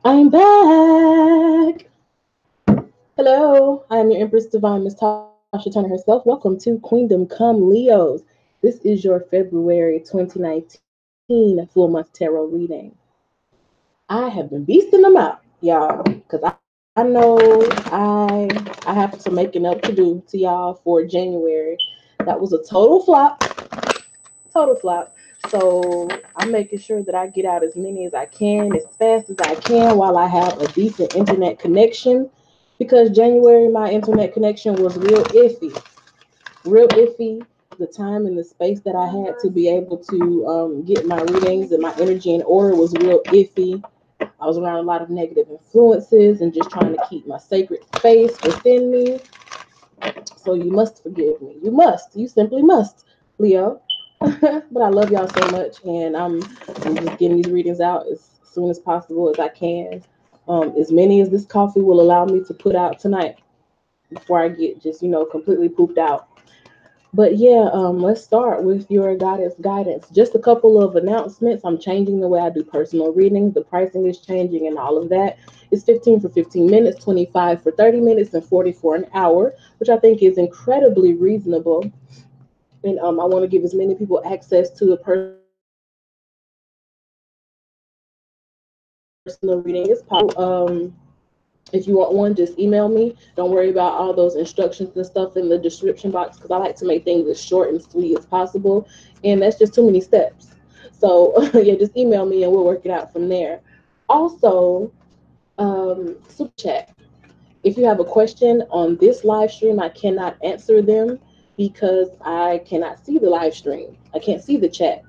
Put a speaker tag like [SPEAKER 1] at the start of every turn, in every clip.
[SPEAKER 1] I'm back. Hello, I'm your Empress Divine Miss Tasha Turner herself. Welcome to Queendom Come Leos. This is your February 2019 full month tarot reading. I have been beasting them out, y'all, because I know I have some making up to do to y'all for January. That was a total flop, total flop. So I'm making sure that I get out as many as I can, as fast as I can, while I have a decent internet connection. Because January, my internet connection was real iffy. The time and the space that I had to be able to get my readings and my energy in order was real iffy. I was around a lot of negative influences and just trying to keep my sacred space within me. So you must forgive me. You must. You simply must, Leo. But I love y'all so much, and I'm just getting these readings out as soon as possible as I can. As many as this coffee will allow me to put out tonight before I get just completely pooped out. But yeah, let's start with your goddess guidance. Just a couple of announcements. I'm changing the way I do personal readings. The pricing is changing and all of that. It's 15 for 15 minutes, 25 for 30 minutes, and 40 for an hour, which I think is incredibly reasonable. And I want to give as many people access to a personal reading as possible. If you want one, just email me. Don't worry about all those instructions and stuff in the description box because I like to make things as short and sweet as possible. And that's just too many steps. So, yeah, just email me and we'll work it out from there. Also, super chat. If you have a question on this live stream, I cannot answer them because I cannot see the live stream. I can't see the chat.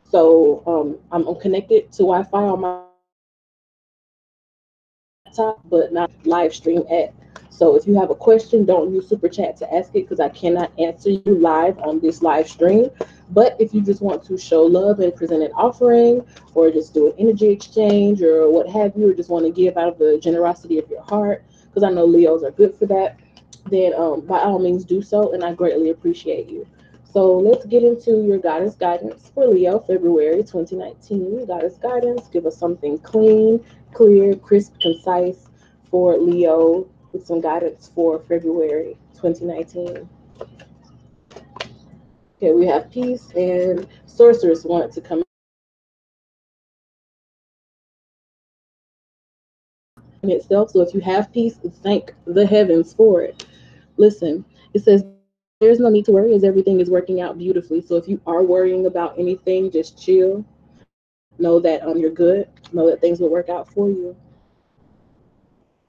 [SPEAKER 1] So I'm connected to Wi Fi on my laptop, but not live stream at. So if you have a question, don't use Super Chat to ask it because I cannot answer you live on this live stream. But if you just want to show love and present an offering or just do an energy exchange or what have you, or just want to give out of the generosity of your heart, because I know Leos are good for that, then by all means do so, and I greatly appreciate you. So let's get into your goddess guidance for Leo, February 2019. Goddess guidance, give us something clean, clear, crisp, concise for Leo with some guidance for February 2019. Okay, we have peace and sorceress want to come out. In itself. So if you have peace, thank the heavens for it. Listen, it says there's no need to worry as everything is working out beautifully. So if you are worrying about anything, just chill. Know that you're good. Know that things will work out for you.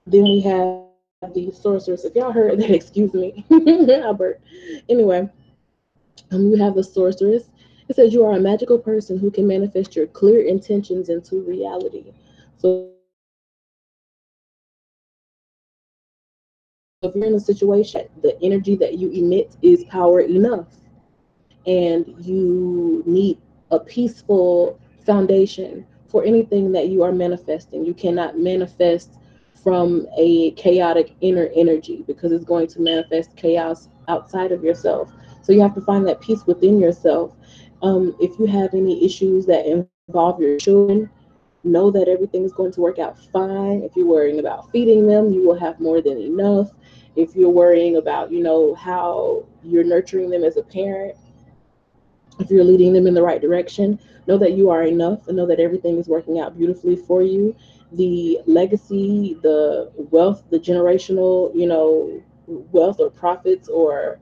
[SPEAKER 1] Then we have the sorceress. If y'all heard that, excuse me, Albert. Anyway, we have the sorceress. It says you are a magical person who can manifest your clear intentions into reality. So if you're in a situation where the energy that you emit is power enough, and you need a peaceful foundation for anything that you are manifesting. You cannot manifest from a chaotic inner energy because it's going to manifest chaos outside of yourself. So you have to find that peace within yourself. If you have any issues that involve your children, know that everything is going to work out fine. If you're worrying about feeding them, you will have more than enough. If you're worrying about, how you're nurturing them as a parent, if you're leading them in the right direction, know that you are enough and know that everything is working out beautifully for you. The legacy, the wealth, the generational, wealth or profits or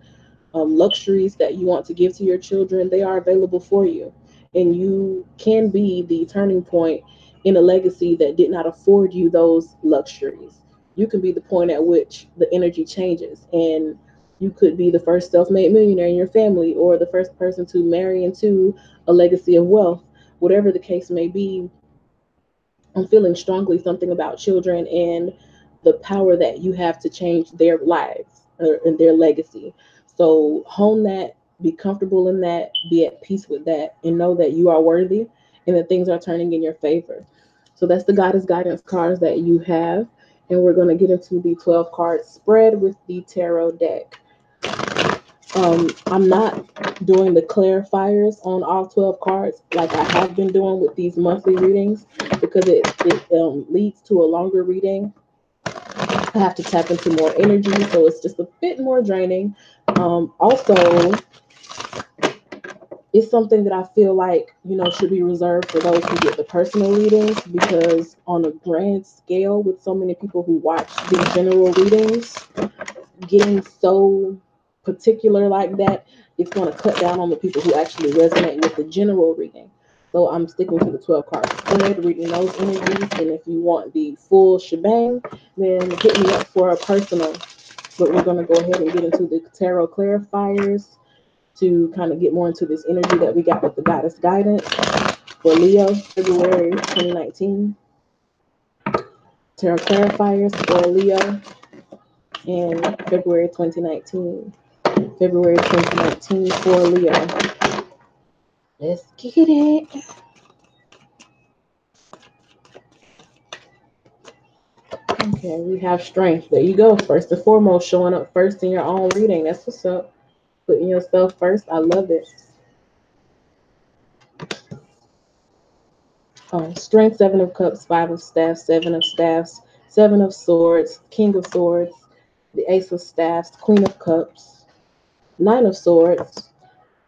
[SPEAKER 1] luxuries that you want to give to your children, they are available for you. And you can be the turning point in a legacy that did not afford you those luxuries. You can be the point at which the energy changes. And you could be the first self made millionaire in your family or the first person to marry into a legacy of wealth. Whatever the case may be, I'm feeling strongly something about children and the power that you have to change their lives and their legacy. So hone that, be comfortable in that, be at peace with that, and know that you are worthy and that things are turning in your favor. So that's the goddess guidance cards that you have. And we're going to get into the 12 card spread with the tarot deck. I'm not doing the clarifiers on all 12 cards like I have been doing with these monthly readings because it leads to a longer reading. I have to tap into more energy, so it's just a bit more draining. Also, it's something that I feel like, should be reserved for those who get the personal readings because on a grand scale, with so many people who watch the general readings, getting so particular like that, it's going to cut down on the people who actually resonate with the general reading. So I'm sticking to the 12 cards instead, reading those energies. And if you want the full shebang, then hit me up for a personal. But we're going to go ahead and get into the tarot clarifiers to kind of get more into this energy that we got with the goddess guidance for Leo, February 2019. Tarot clarifiers for Leo in February 2019. February 2019 for Leo. Let's get it. Okay, we have strength. There you go. First and foremost, showing up first in your own reading. That's what's up. Putting yourself first. I love it. Strength, Seven of Cups, Five of Staffs, Seven of Staffs, Seven of Swords, King of Swords, the Ace of Staffs, Queen of Cups, Nine of Swords,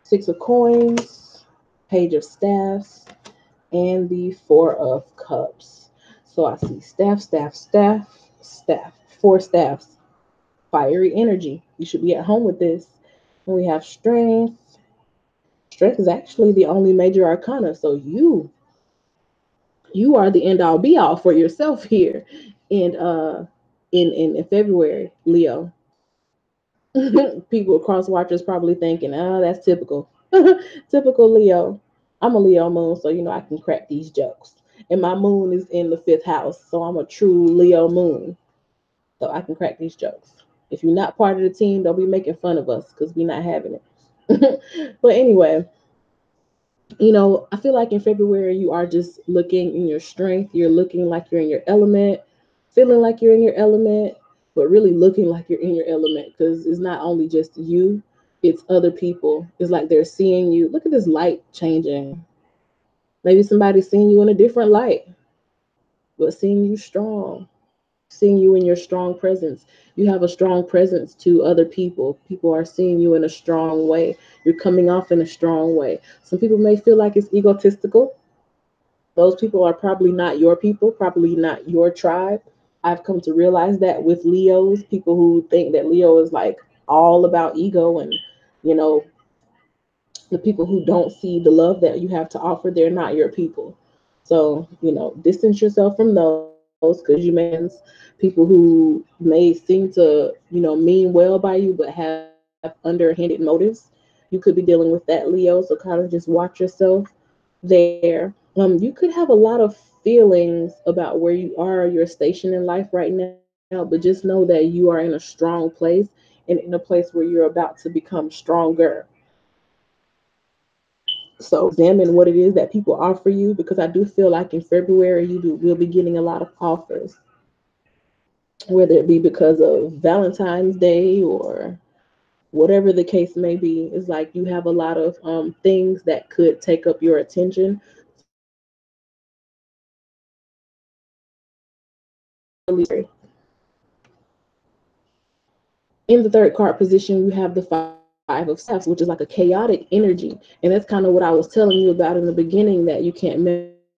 [SPEAKER 1] Six of Coins, Page of Staffs, and the Four of Cups. So I see staff, staff, staff, staff, four staffs, fiery energy. You should be at home with this. And we have strength. Strength is actually the only major arcana. So you are the end all be all for yourself here in February, Leo. People cross watchers probably thinking, that's typical. Typical Leo. I'm a Leo moon, so I can crack these jokes. And my moon is in the fifth house, so I'm a true Leo moon. So I can crack these jokes. If you're not part of the team, don't be making fun of us because we're not having it. But anyway, I feel like in February you are just looking in your strength. You're looking like you're in your element, feeling like you're in your element, but really looking like you're in your element because it's not only just you, it's other people. It's like they're seeing you. Look at this light changing. Maybe somebody's seeing you in a different light, but seeing you strong, seeing you in your strong presence. You have a strong presence to other people. People are seeing you in a strong way. You're coming off in a strong way. Some people may feel like it's egotistical. Those people are probably not your people, probably not your tribe. I've come to realize that with Leos, people who think that Leo is like all about ego and, you know, the people who don't see the love that you have to offer, they're not your people. So, distance yourself from those because you may people who may seem to, mean well by you but have underhanded motives. You could be dealing with that, Leo. So kind of just watch yourself there. You could have a lot of feelings about where you are, your station in life right now, but just know that you are in a strong place and in a place where you're about to become stronger. So examine what it is that people offer you because I do feel like in February will be getting a lot of offers, whether it be because of Valentine's Day or whatever the case may be. It's like you have a lot of things that could take up your attention. So you have to be really in the third card position. You have the Five of Staffs, which is like a chaotic energy, and that's kind of what I was telling you about in the beginning, that you can't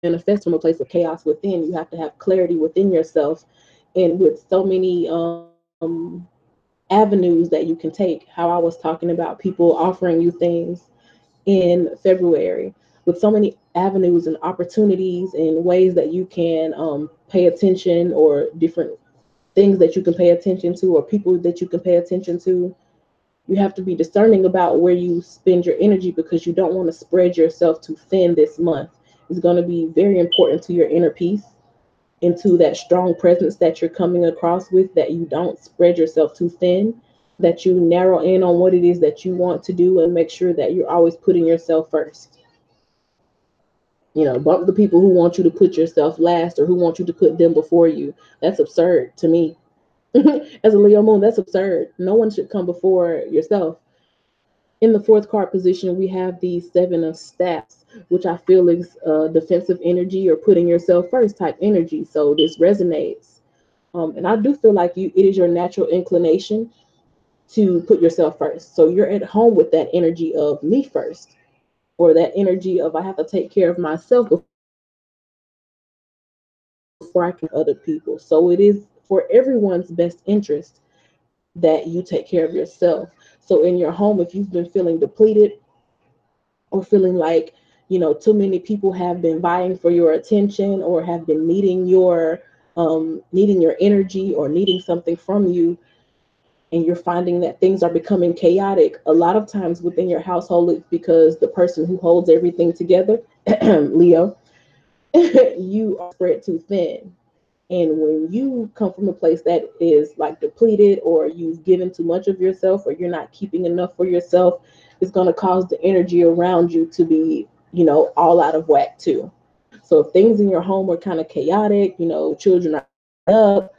[SPEAKER 1] manifest from a place of chaos within. You have to have clarity within yourself, and with so many avenues that you can take. How I was talking about people offering you things in February, with so many avenues and opportunities and ways that you can pay attention, or different things that you can pay attention to, or people that you can pay attention to. You have to be discerning about where you spend your energy because you don't want to spread yourself too thin this month. It's going to be very important to your inner peace, into that strong presence that you're coming across with, that you don't spread yourself too thin, that you narrow in on what it is that you want to do and make sure that you're always putting yourself first. Bump the people who want you to put yourself last or who want you to put them before you. That's absurd to me. As a Leo moon, that's absurd. No one should come before yourself. In the fourth card position, we have the Seven of Staffs, which I feel is defensive energy or putting yourself first type energy. So this resonates. And I do feel like it is your natural inclination to put yourself first. So you're at home with that energy of me first, or that energy of I have to take care of myself before I can other people. So it is for everyone's best interest that you take care of yourself. So in your home, if you've been feeling depleted or feeling like, too many people have been vying for your attention or have been needing your energy or needing something from you, and you're finding that things are becoming chaotic, a lot of times within your household, it's because the person who holds everything together, Leo, you are spread too thin. And when you come from a place that is like depleted, or you've given too much of yourself, or you're not keeping enough for yourself, it's going to cause the energy around you to be, all out of whack too. So if things in your home are kind of chaotic, children are up,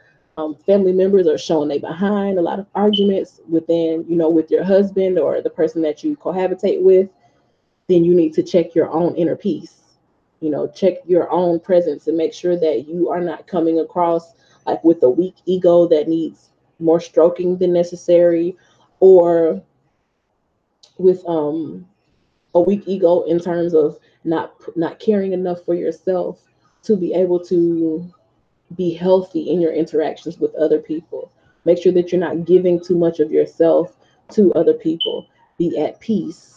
[SPEAKER 1] family members are showing they behind, a lot of arguments within, with your husband or the person that you cohabitate with, then you need to check your own inner peace. Check your own presence and make sure that you are not coming across like with a weak ego that needs more stroking than necessary, or with a weak ego in terms of not caring enough for yourself to be able to be healthy in your interactions with other people. Make sure that you're not giving too much of yourself to other people. Be at peace.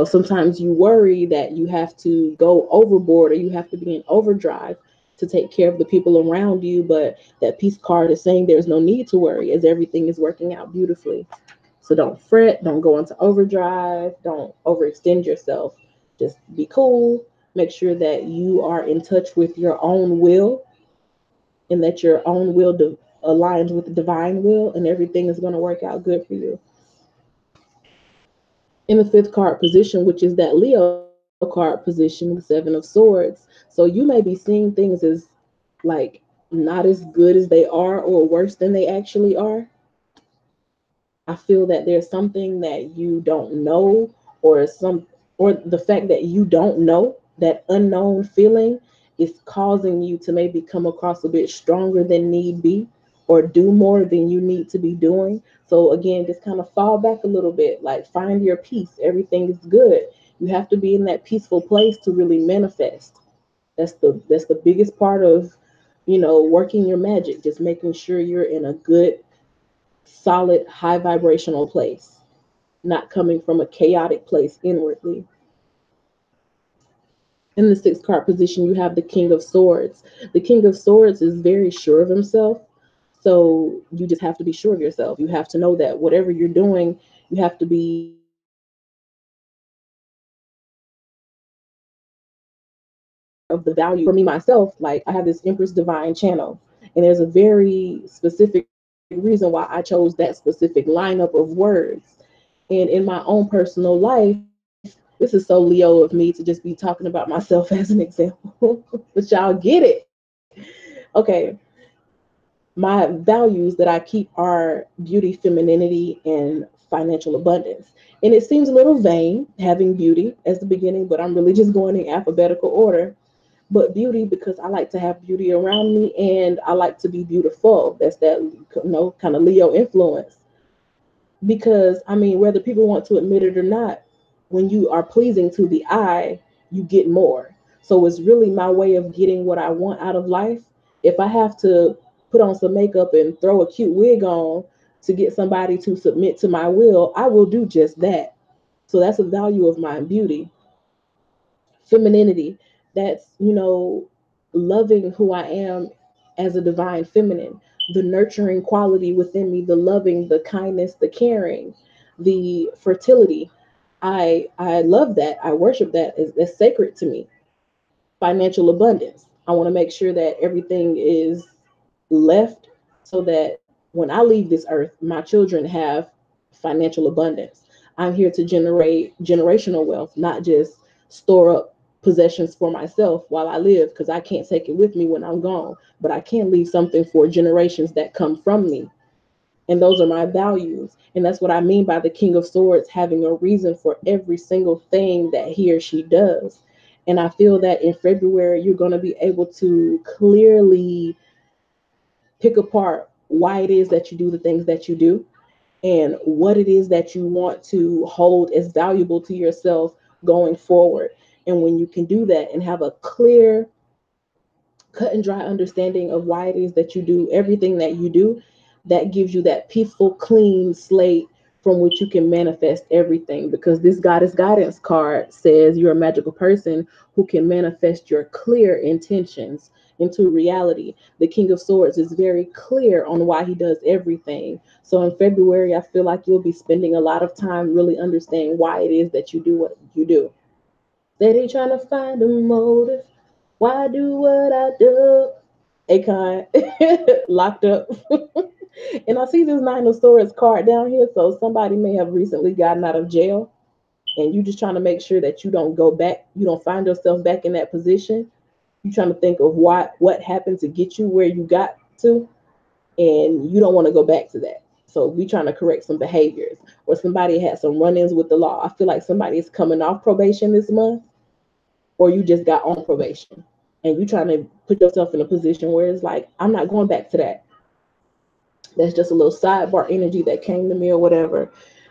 [SPEAKER 1] Sometimes you worry that you have to go overboard or you have to be in overdrive to take care of the people around you, but that peace card is saying there's no need to worry as everything is working out beautifully. So don't fret, don't go into overdrive, don't overextend yourself. Just be cool. Make sure that you are in touch with your own will, and that your own will aligns with the divine will, and everything is going to work out good for you. In the fifth card position, which is that Leo card position, the Seven of Swords. So you may be seeing things as like not as good as they are or worse than they actually are. I feel that there's something that you don't know, or the fact that you don't know, that unknown feeling is causing you to maybe come across a bit stronger than need be, or do more than you need to be doing. So again, just kind of fall back a little bit, like find your peace. Everything is good. You have to be in that peaceful place to really manifest. That's the biggest part of, working your magic, just making sure you're in a good, solid, high vibrational place, not coming from a chaotic place inwardly. In the sixth card position, you have the King of Swords. The King of Swords is very sure of himself. So you just have to be sure of yourself. You have to know that whatever you're doing, you have to be of the value. For me myself, like I have this Empress Divine Channel, and there's a very specific reason why I chose that specific lineup of words. And in my own personal life, this is so Leo of me to just be talking about myself as an example, but y'all get it. Okay, my values that I keep are beauty, femininity, and financial abundance. And it seems a little vain having beauty as the beginning, but I'm really just going in alphabetical order. But beauty, because I like to have beauty around me and I like to be beautiful. That's that, kind of Leo influence. Because I mean, whether people want to admit it or not, when you are pleasing to the eye, you get more. So it's really my way of getting what I want out of life. If I have to put on some makeup and throw a cute wig on to get somebody to submit to my will, I will do just that. So that's a value of my beauty. Femininity, that's, loving who I am as a divine feminine, the nurturing quality within me, the loving, the kindness, the caring, the fertility. I love that. I worship that. That's sacred to me. Financial abundance, I want to make sure that everything is left so that when I leave this earth, my children have financial abundance. I'm here to generate generational wealth, not just store up possessions for myself while I live, because I can't take it with me when I'm gone, but I can leave something for generations that come from me. And those are my values. And that's what I mean by the King of Swords having a reason for every single thing that he or she does. And I feel that in February, you're going to be able to clearly pick apart why it is that you do the things that you do and what it is that you want to hold as valuable to yourself going forward. And when you can do that and have a clear, cut and dry understanding of why it is that you do everything that you do, that gives you that peaceful, clean slate from which you can manifest everything. Because this Goddess Guidance card says you're a magical person who can manifest your clear intentions into reality. The King of Swords is very clear on why he does everything. So in February, I feel like you'll be spending a lot of time really understanding why it is that you do what you do. Steady trying to find a motive. Why do what I do? Akon locked up. And I see this Nine of Swords card down here. So somebody may have recently gotten out of jail. And you just trying to make sure that you don't go back, you don't find yourself back in that position. You're trying to think of what happened to get you where you got to, and you don't want to go back to that. So we trying to correct some behaviors, or somebody had some run-ins with the law. I feel like somebody is coming off probation this month, or you just got on probation and you trying to put yourself in a position where it's like, I'm not going back to that. That's just a little sidebar energy that came to me or whatever.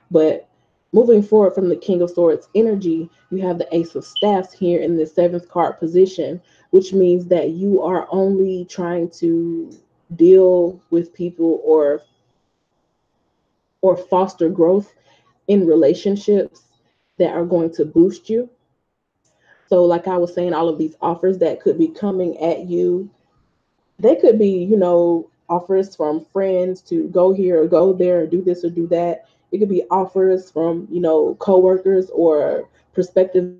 [SPEAKER 1] But moving forward from the King of Swords energy, you have the Ace of Staffs here in the seventh card position, which means that you are only trying to deal with people or foster growth in relationships that are going to boost you. So, like I was saying, all of these offers that could be coming at you, they could be, offers from friends to go here or go there or do this or do that. It could be offers from, coworkers or prospective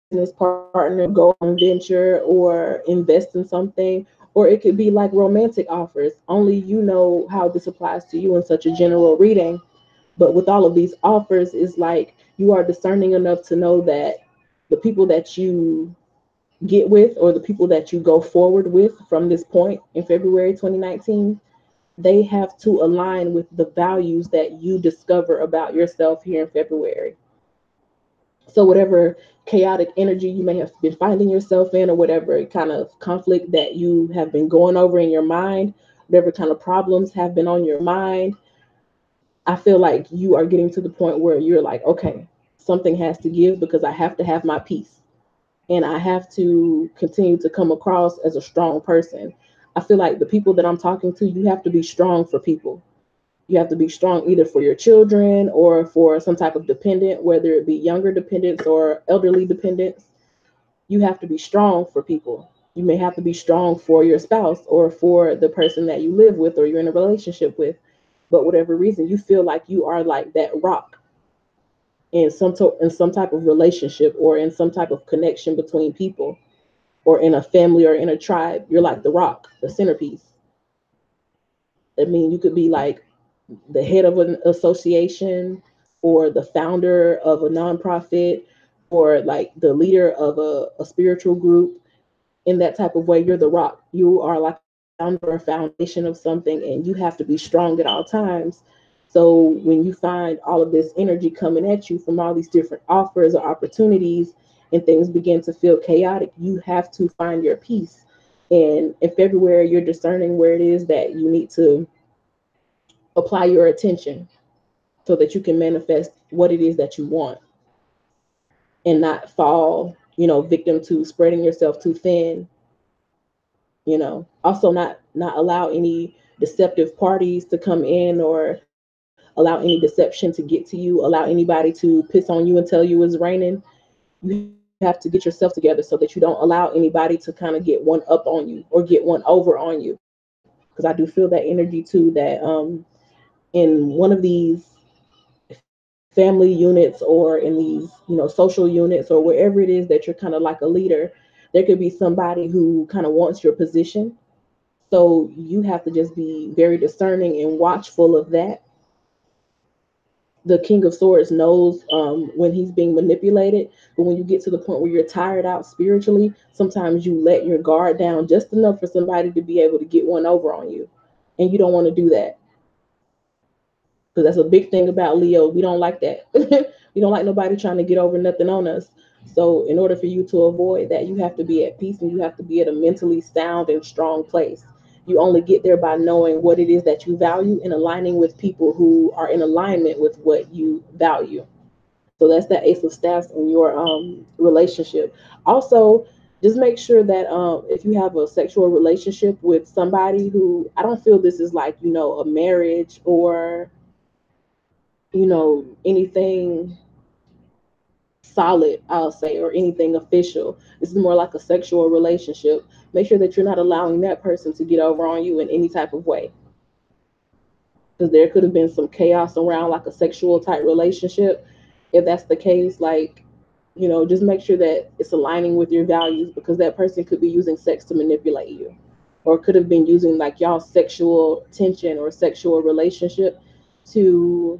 [SPEAKER 1] business partner to go on venture or invest in something. Or it could be like romantic offers. Only you know how this applies to you in such a general reading. But with all of these offers, is like you are discerning enough to know that the people that you get with, or the people that you go forward with from this point in February 2019, they have to align with the values that you discover about yourself here in February. So whatever chaotic energy you may have been finding yourself in, or whatever kind of conflict that you have been going over in your mind, whatever kind of problems have been on your mind, I feel like you are getting to the point where you're like, okay, something has to give because I have to have my peace and I have to continue to come across as a strong person. I feel like the people that I'm talking to, you have to be strong for people. You have to be strong either for your children or for some type of dependent, whether it be younger dependents or elderly dependents. You have to be strong for people. You may have to be strong for your spouse or for the person that you live with or you're in a relationship with. But whatever reason, you feel like you are like that rock in some type of relationship or in some type of connection between people or in a family or in a tribe. You're like the rock, the centerpiece. I mean, you could be like the head of an association or the founder of a nonprofit or like the leader of a spiritual group. In that type of way, you're the rock. You are like a founder or a foundation of something, and you have to be strong at all times. So when you find all of this energy coming at you from all these different offers or opportunities, and things begin to feel chaotic, you have to find your peace. And in February, you're discerning where it is that you need to apply your attention so that you can manifest what it is that you want and not fall, victim to spreading yourself too thin. Also not allow any deceptive parties to come in or allow any deception to get to you, allow anybody to piss on you and tell you it's raining. You have to get yourself together so that you don't allow anybody to kind of get one up on you or get one over on you. Because I do feel that energy too, that in one of these family units or in these, social units or wherever it is that you're kind of like a leader, there could be somebody who kind of wants your position. So you have to just be very discerning and watchful of that. The King of Swords knows when he's being manipulated, but when you get to the point where you're tired out spiritually, sometimes you let your guard down just enough for somebody to be able to get one over on you, and you don't want to do that. because that's a big thing about Leo. We don't like that. We don't like nobody trying to get over nothing on us. So, in order for you to avoid that, you have to be at peace and you have to be at a mentally sound and strong place. You only get there by knowing what it is that you value and aligning with people who are in alignment with what you value. So that's that Ace of Staffs in your relationship. Also, just make sure that if you have a sexual relationship with somebody who, I don't feel this is like, a marriage or, anything solid, I'll say, or anything official. This is more like a sexual relationship. Make sure that you're not allowing that person to get over on you in any type of way. Because there could have been some chaos around like a sexual type relationship. If that's the case, like, just make sure that it's aligning with your values, because that person could be using sex to manipulate you, or could have been using like y'all sexual tension or sexual relationship to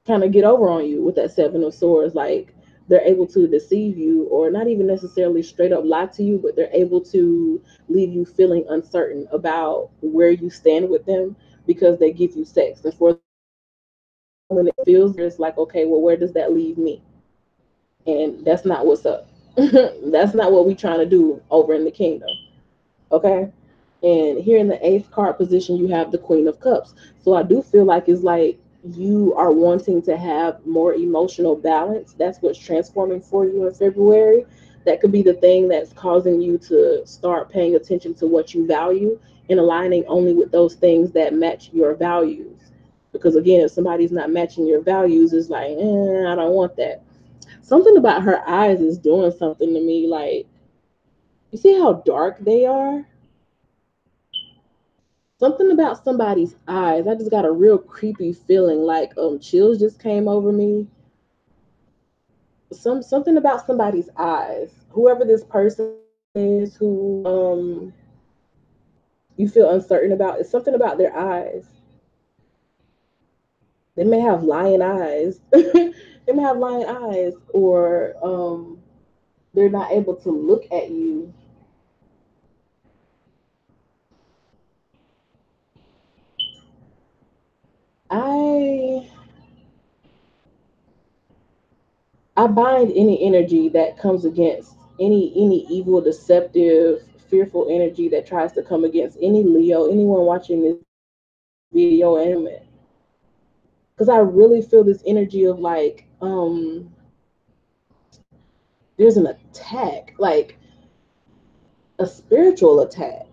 [SPEAKER 1] kind of get over on you with that Seven of Swords. Like, they're able to deceive you, or not even necessarily straight up lie to you, but they're able to leave you feeling uncertain about where you stand with them, because they give you sex. And for when it feels, it's like, okay, well, where does that leave me? And that's not what's up. That's not what we're trying to do over in the kingdom. Okay. And here in the eighth card position, you have the Queen of Cups. So I do feel like it's like you are wanting to have more emotional balance. That's what's transforming for you in February. That could be the thing that's causing you to start paying attention to what you value and aligning only with those things that match your values. Because again, if somebody's not matching your values, it's like, I don't want that. Something about her eyes is doing something to me. Like, you see how dark they are? Something about somebody's eyes. I just got a real creepy feeling, like chills just came over me. Something about somebody's eyes. Whoever this person is who you feel uncertain about, it's something about their eyes. They may have lion eyes. They may have lion eyes, or they're not able to look at you. I I bind any energy that comes against any evil, deceptive, fearful energy that tries to come against any Leo, anyone watching this video, and because I really feel this energy of like there's an attack, like a spiritual attack.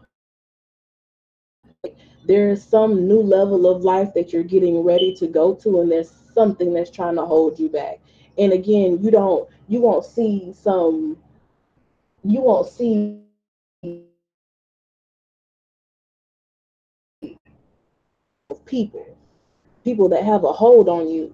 [SPEAKER 1] Like, there's some new level of life that you're getting ready to go to, and there's something that's trying to hold you back. And again, you won't see some you won't see people people that have a hold on you,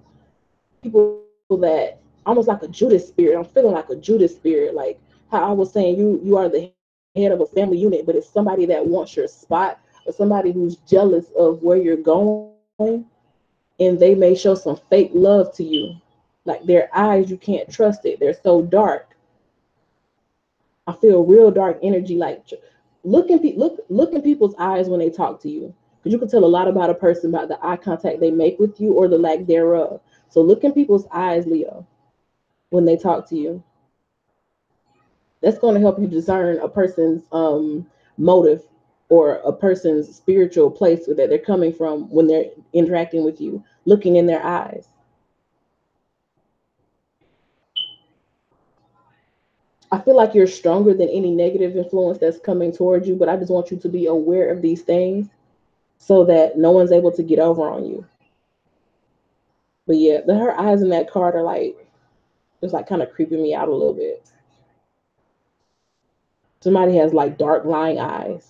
[SPEAKER 1] people that almost like a Judas spirit. I'm feeling like a Judas spirit, like how I was saying, you are the head of a family unit, but it's somebody that wants your spot, or somebody who's jealous of where you're going, and they may show some fake love to you. Like, their eyes, you can't trust it. They're so dark. I feel real dark energy. Like, look in people's eyes when they talk to you, because you can tell a lot about a person about the eye contact they make with you or the lack thereof. So look in people's eyes, Leo, when they talk to you. That's going to help you discern a person's motive, or a person's spiritual place that they're coming from when they're interacting with you. Looking in their eyes. I feel like you're stronger than any negative influence that's coming towards you, but I just want you to be aware of these things so that no one's able to get over on you. But yeah, her eyes in that card are like, it's like kind of creeping me out a little bit. Somebody has like dark lying eyes.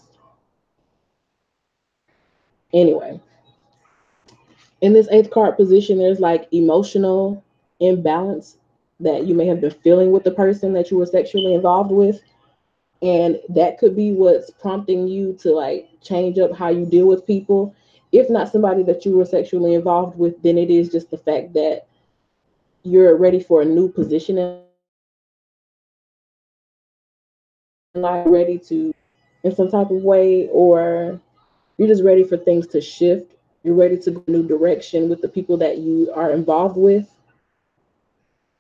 [SPEAKER 1] Anyway, in this eighth card position, there's like emotional imbalance that you may have been feeling with the person that you were sexually involved with. And that could be what's prompting you to like change up how you deal with people. If not somebody that you were sexually involved with, then it is just the fact that you're ready for a new position in life, ready to in some type of way, or you're just ready for things to shift. You're ready to go in a new direction with the people that you are involved with.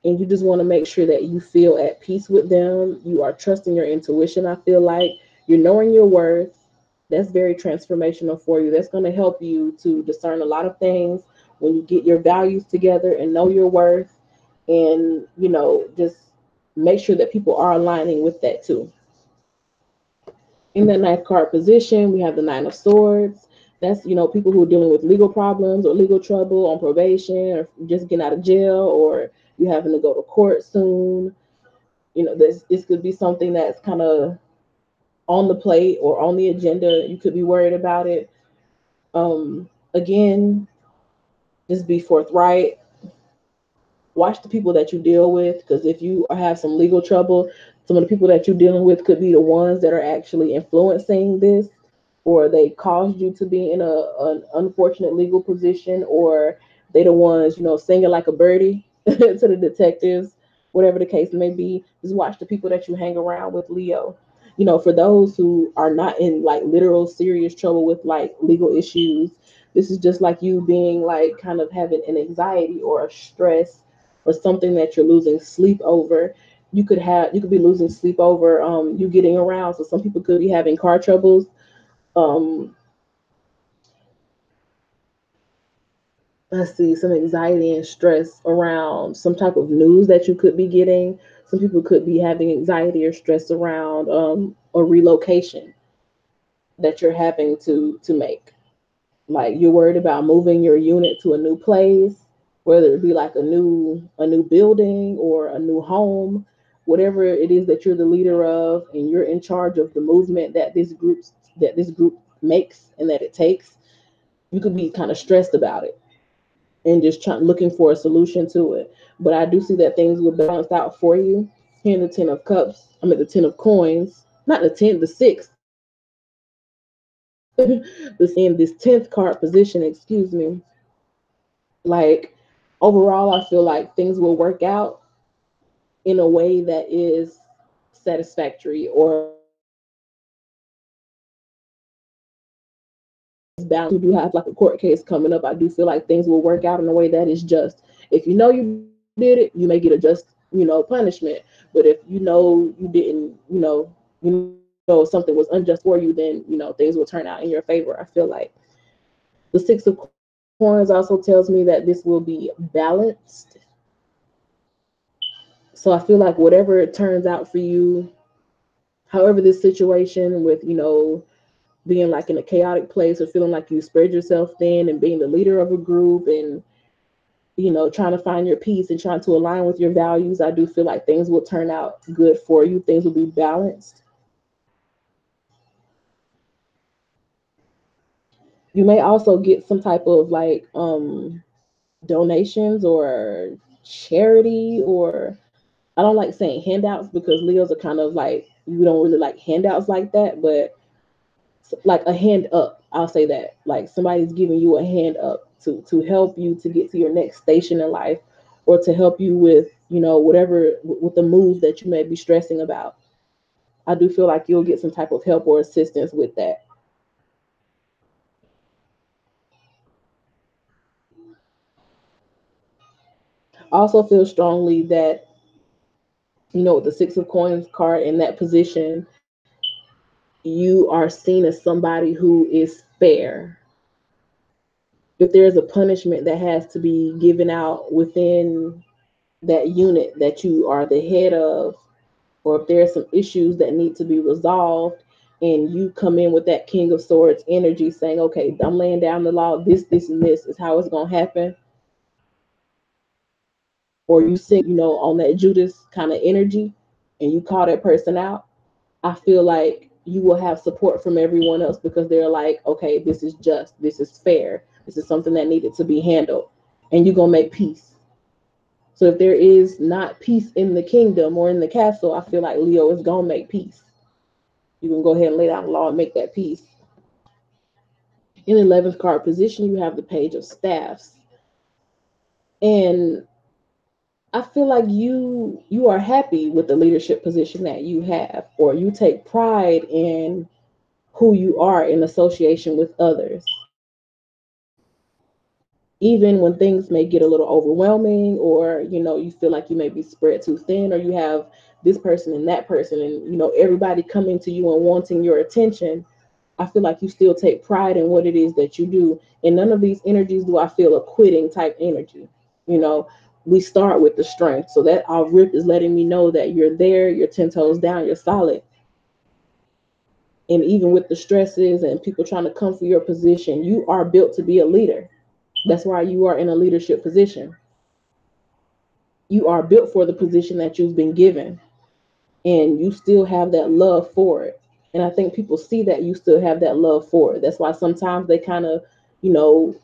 [SPEAKER 1] And you just want to make sure that you feel at peace with them. You are trusting your intuition. I feel like you're knowing your worth. That's very transformational for you. That's going to help you to discern a lot of things when you get your values together and know your worth. And, just make sure that people are aligning with that too. In the ninth card position, we have the Nine of Swords. That's, people who are dealing with legal problems or legal trouble on probation or just getting out of jail, or you having to go to court soon. This could be something that's kind of on the plate or on the agenda. You could be worried about it. Again, just be forthright. Watch the people that you deal with, because if you have some legal trouble, some of the people that you're dealing with could be the ones that are actually influencing this, or they caused you to be in an unfortunate legal position, or they the ones, singing like a birdie to the detectives, whatever the case may be. Just watch the people that you hang around with, Leo. For those who are not in like literal serious trouble with like legal issues, this is just like you being like kind of having an anxiety or a stress or something that you're losing sleep over. You could be losing sleep over you getting around. So some people could be having car troubles. um let's see, some anxiety and stress around some type of news that you could be getting. Some people could be having anxiety or stress around a relocation that you're having to make. Like you're worried about moving your unit to a new place, whether it be like a new building or a new home, whatever it is that you're the leader of and you're in charge of the movement that this group makes and that it takes. You could be kind of stressed about it and just looking for a solution to it. But I do see that things will balance out for you. Here in the Ten of Cups, the Ten of Coins, not the 10, the 6. This in this 10th card position, excuse me. Like overall, I feel like things will work out in a way that is satisfactory or balance. You do have like a court case coming up. I do feel like things will work out in a way that is just. If you know you did it, you may get a just, punishment. But if you know you didn't, something was unjust for you, then things will turn out in your favor. I feel like the Six of Coins also tells me that this will be balanced. So I feel like whatever it turns out for you, however this situation with being like in a chaotic place or feeling like you spread yourself thin and being the leader of a group and trying to find your peace and trying to align with your values, I do feel like things will turn out good for you. Things will be balanced. You may also get some type of like donations or charity, or I don't like saying handouts because Leos are kind of like, we don't really like handouts like that, but like a hand up, I'll say that. Like somebody's giving you a hand up to help you to get to your next station in life, or to help you with, whatever, with the move that you may be stressing about. I do feel like you'll get some type of help or assistance with that. I also feel strongly that, with the Six of Coins card in that position, you are seen as somebody who is fair. If there's a punishment that has to be given out within that unit that you are the head of, or if there are some issues that need to be resolved, and you come in with that King of Swords energy saying, okay, I'm laying down the law, this, and this is how it's going to happen, or you sing, on that Judas kind of energy, and you call that person out, I feel like you will have support from everyone else because they're like, okay, this is just, this is fair, this is something that needed to be handled, and you're going to make peace. So if there is not peace in the kingdom or in the castle, I feel like Leo is going to make peace. You can go ahead and lay down the law and make that peace. In the 11th card position, you have the Page of Staffs. And I feel like you are happy with the leadership position that you have, or you take pride in who you are in association with others. even when things may get a little overwhelming, or you feel like you may be spread too thin, or you have this person and that person, and everybody coming to you and wanting your attention. I feel like you still take pride in what it is that you do. And none of these energies do I feel a quitting type energy. You know, we start with the strength. So that our rip is letting me know that you're there, you're 10 toes down, you're solid. And even with the stresses and people trying to come for your position, you are built to be a leader. That's why you are in a leadership position. You are built for the position that you've been given, and you still have that love for it. And I think people see that you still have that love for it. That's why sometimes they kind of, you know,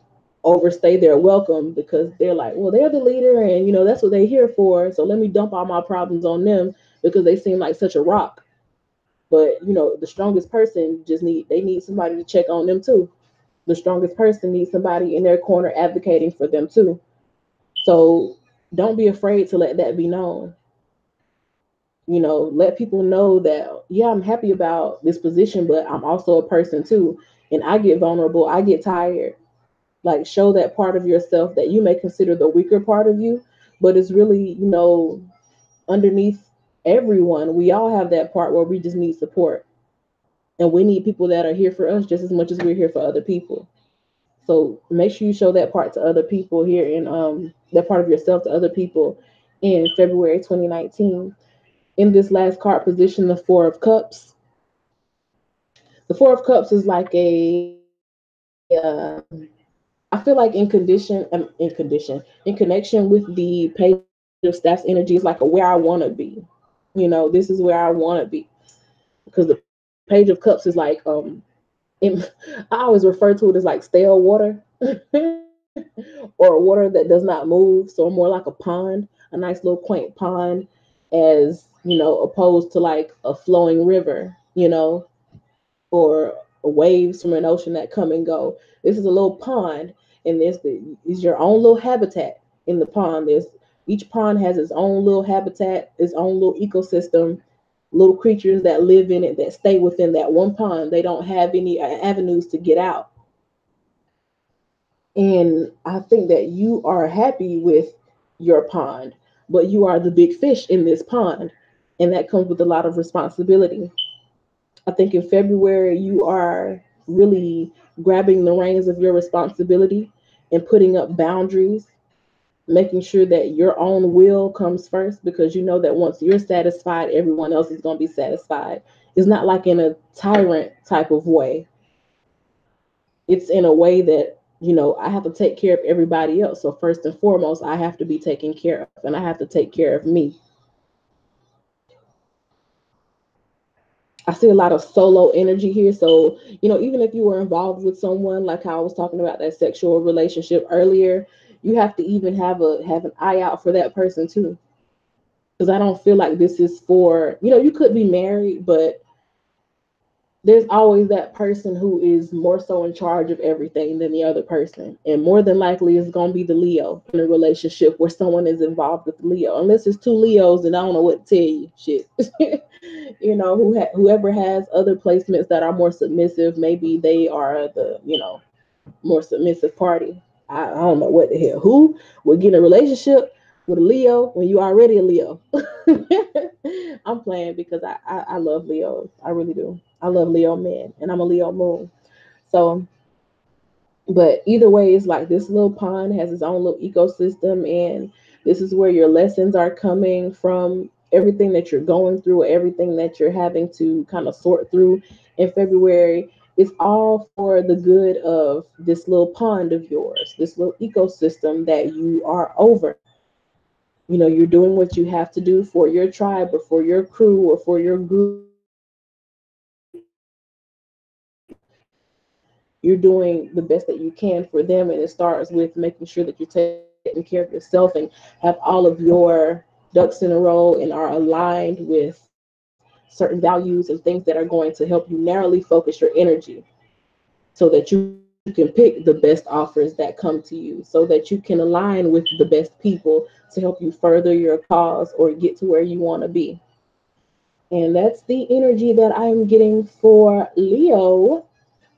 [SPEAKER 1] overstay their welcome, because they're like, well, they're the leader, and that's what they're here for. So let me dump all my problems on them because they seem like such a rock. But the strongest person just need somebody to check on them too. The strongest person needs somebody in their corner advocating for them too. So don't be afraid to let that be known. Let people know that, yeah, I'm happy about this position, but I'm also a person too. And I get vulnerable, I get tired. Like, show that part of yourself that you may consider the weaker part of you, but it's really, underneath everyone, we all have that part where we just need support. And we need people that are here for us just as much as we're here for other people. So make sure you show that part to other people here, in that part of yourself to other people in February 2019. In this last card position, the Four of Cups. The Four of Cups is like I feel like in connection with the Page of Staff's energy, is like a where I want to be. This is where I want to be, because the Page of Cups is like I always refer to it as like stale water, or water that does not move. So more like a pond, a nice little quaint pond, as opposed to like a flowing river, or waves from an ocean that come and go. This is a little pond, and is your own little habitat in the pond. There's Each pond has its own little habitat, its own little ecosystem, little creatures that live in it that stay within that one pond. They don't have any avenues to get out. And I think that you are happy with your pond, but you are the big fish in this pond, and that comes with a lot of responsibility. I think in February, you are really grabbing the reins of your responsibility and putting up boundaries, making sure that your own will comes first, because you know that once you're satisfied, everyone else is going to be satisfied. It's not like in a tyrant type of way, it's in a way that, I have to take care of everybody else. So, first and foremost, I have to be taken care of, and I have to take care of me. I see a lot of solo energy here. So, even if you were involved with someone, like how I was talking about that sexual relationship earlier, you have to even have an eye out for that person too. Because I don't feel like this is for, you could be married, but there's always that person who is more so in charge of everything than the other person. And more than likely, it's going to be the Leo in a relationship where someone is involved with Leo. Unless it's two Leos, and I don't know what to tell you. Shit. Whoever has other placements that are more submissive, maybe they are the, more submissive party. I don't know what the hell. Who would get in a relationship with a Leo when you already a Leo? I'm playing, because I love Leos. I really do. I love Leo men, and I'm a Leo moon. So, but either way, it's like this little pond has its own little ecosystem, and this is where your lessons are coming from. Everything that you're going through, everything that you're having to kind of sort through in February, it's all for the good of this little pond of yours, this little ecosystem that you are over. You're doing what you have to do for your tribe, or for your crew, or for your group. You're doing the best that you can for them, and it starts with making sure that you're taking care of yourself and have all of your ducks in a row and are aligned with certain values and things that are going to help you narrowly focus your energy, so that you can pick the best offers that come to you, so that you can align with the best people to help you further your cause or get to where you want to be. And that's the energy that I'm getting for Leo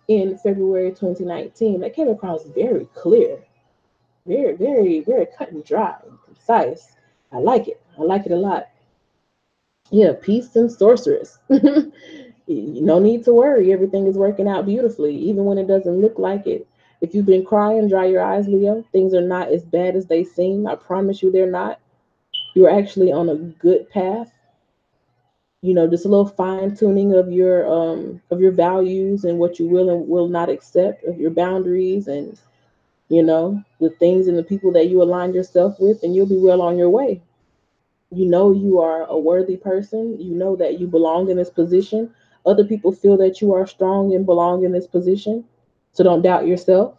[SPEAKER 1] in February 2019. That came across very clear. Very, very, very cut and dry, concise. I like it. I like it a lot. Yeah, peace and sorceress. No need to worry. Everything is working out beautifully, even when it doesn't look like it. If you've been crying, dry your eyes, Leo. Things are not as bad as they seem. I promise you they're not. You're actually on a good path. Just a little fine tuning of your values and what you will and will not accept, of your boundaries, and the things and the people that you align yourself with, and you'll be well on your way. You are a worthy person. You know that you belong in this position. Other people feel that you are strong and belong in this position. So don't doubt yourself.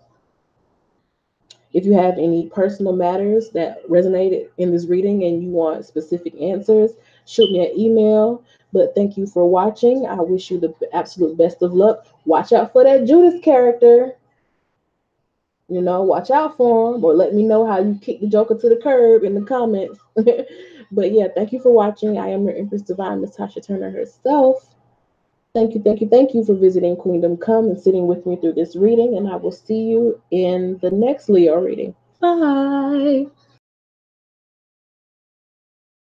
[SPEAKER 1] If you have any personal matters that resonated in this reading and you want specific answers, shoot me an email. But thank you for watching. I wish you the absolute best of luck. Watch out for that Judas character. Watch out for him, or let me know how you kick the Joker to the curb in the comments. But yeah, thank you for watching. I am your Empress Divine, Miss Tasha Turner herself. Thank you, thank you, thank you for visiting Queendom Come and sitting with me through this reading, and I will see you in the next Leo reading. Bye.